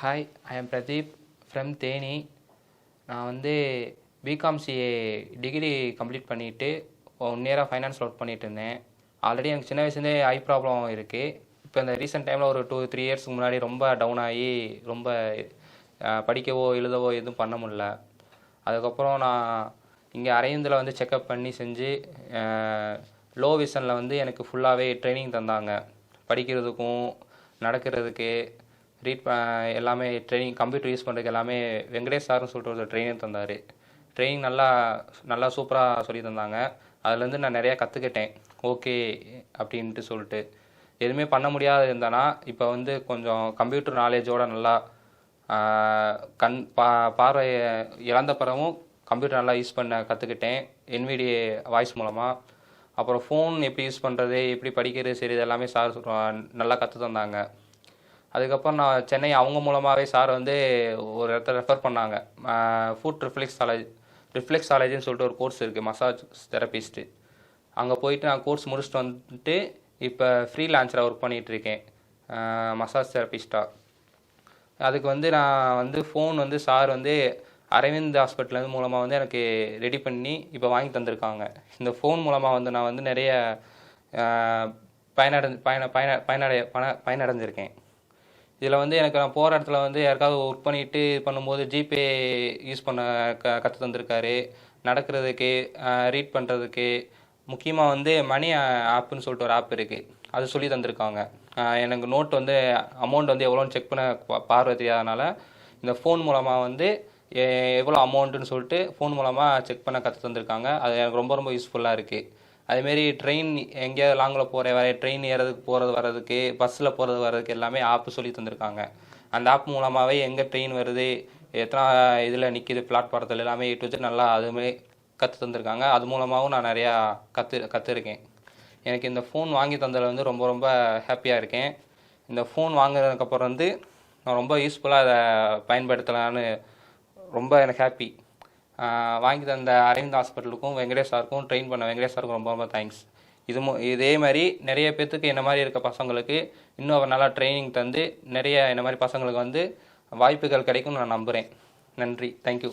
Hi, I am Pradeep from Theni. நான் வந்து BCom CA degree complete பண்ணிவிட்டு 1 இயராக ஃபைனான்ஸில் ஒர்க் பண்ணிகிட்டு இருந்தேன். ஆல்ரெடி எனக்கு சின்ன வயசுலேருந்தே ஐ ப்ராப்ளம் இருக்குது. இப்போ இந்த ரீசெண்ட் டைமில் ஒரு 2-3 இயர்ஸ்க்கு முன்னாடி ரொம்ப டவுன் ஆகி ரொம்ப படிக்கவோ எழுதவோ எதுவும் பண்ண முடியல. அதுக்கப்புறம் நான் இங்கே அரவிந்தில் வந்து செக்கப் பண்ணி செஞ்சு லோ விஷனில் வந்து எனக்கு ஃபுல்லாகவே ட்ரைனிங் தந்தாங்க. படிக்கிறதுக்கும் நடக்கிறதுக்கு எல்லாமே ட்ரைனிங், கம்ப்யூட்டர் யூஸ் பண்ணுறதுக்கு எல்லாமே வெங்கடேஷ் சார்னு சொல்லிட்டு ஒரு ட்ரைனர் தந்தார். ட்ரைனிங் நல்லா சூப்பராக சொல்லி தந்தாங்க. அதுலேருந்து நான் நிறையா கற்றுக்கிட்டேன். ஓகே அப்படின்ட்டு சொல்லிட்டு எதுவுமே பண்ண முடியாத இருந்தேன்னா இப்போ வந்து கொஞ்சம் கம்ப்யூட்டர் நாலேஜோடு நல்லா பார்வை இழந்த பிறகும் கம்ப்யூட்டர் நல்லா யூஸ் பண்ண கற்றுக்கிட்டேன் NVIDIA வாய்ஸ் மூலமாக. அப்புறம் ஃபோன் எப்படி யூஸ் பண்ணுறது, எப்படி படிக்கிறது, சரி இதெல்லாமே சார் நல்லா கற்று தந்தாங்க. அதுக்கப்புறம் நான் சென்னை அவங்க மூலமாகவே சார் வந்து ஒரு இடத்துல ரெஃபர் பண்ணாங்க. ஃபுட் ரிஃப்ளெக்ஸாலஜின்னு சொல்லிட்டு ஒரு கோர்ஸ் இருக்குது, மசாஜ் தெரபிஸ்ட்டு. அங்கே போயிட்டு நான் கோர்ஸ் முடிச்சுட்டு வந்துட்டு இப்போ ஃப்ரீலான்ஸராக ஒர்க் பண்ணிகிட்ருக்கேன், மசாஜ் தெரபிஸ்ட்டாக. அதுக்கு வந்து நான் வந்து ஃபோன் வந்து சார் வந்து அரவிந்த் ஹாஸ்பிட்டல் மூலமாக வந்து எனக்கு ரெடி பண்ணி இப்போ வாங்கி தந்திருக்காங்க. இந்த ஃபோன் மூலமாக வந்து நான் வந்து நிறைய பயனடைஞ்சிருக்கேன். இதில் வந்து எனக்கு நான் போகிற இடத்துல வந்து யாருக்காவது ஒர்க் பண்ணிவிட்டு பண்ணும்போது ஜிபே யூஸ் பண்ண கற்று தந்திருக்காரு. நடக்கிறதுக்கு, ரீட் பண்ணுறதுக்கு, முக்கியமாக வந்து மணி ஆப்புன்னு சொல்லிட்டு ஒரு ஆப் இருக்குது, அது சொல்லி தந்திருக்காங்க. எனக்கு நோட் வந்து அமௌண்ட் வந்து எவ்வளோன்னு செக் பண்ண பார்வை தெரியாதனால இந்த ஃபோன் மூலமாக வந்து எவ்வளோ அமௌண்ட்டுன்னு சொல்லிட்டு ஃபோன் மூலமாக செக் பண்ண கற்று தந்திருக்காங்க. அது எனக்கு ரொம்ப ரொம்ப யூஸ்ஃபுல்லாக இருக்குது. அதுமாரி ட்ரெயின் எங்கேயாவது லாங்கில் ட்ரெயின் ஏறதுக்கு போகிறது வர்றதுக்கு, பஸ்ஸில் போகிறது வர்றதுக்கு எல்லாமே ஆப்பு சொல்லி தந்திருக்காங்க. அந்த ஆப் மூலமாகவே எங்கே ட்ரெயின் வருது, எத்தனை இதில் நிற்கிது, பிளாட்ஃபாரத்தில் எல்லாமே நல்லா அதுமாரி கற்று தந்திருக்காங்க. அது மூலமாகவும் நான் நிறையா கற்றுருக்கேன். எனக்கு இந்த ஃபோன் வாங்கி தந்ததில் வந்து ரொம்ப ரொம்ப ஹாப்பியாக இருக்கேன். இந்த ஃபோன் வாங்கினதுக்கப்புறம் வந்து நான் ரொம்ப யூஸ்ஃபுல்லாக அதை பயன்படுத்தலான்னு ரொம்ப எனக்கு ஹாப்பி. வாங்கி தந்த அரவிந்த் ஹாஸ்பிட்டலுக்கும் வெங்கடேஷ் சாருக்கும், ட்ரெயின் பண்ண வெங்கடேஷ் சாருக்கும் ரொம்ப ரொம்ப தேங்க்ஸ். இதே மாதிரி நிறைய பேர்த்துக்கு என்ன மாதிரி இருக்க பசங்களுக்கு இன்னும் நல்லா ட்ரைனிங் தந்து நிறைய என்ன மாதிரி பசங்களுக்கு வந்து வாய்ப்புகள் கிடைக்கும்னு நான் நம்புகிறேன். நன்றி, தேங்க்யூ.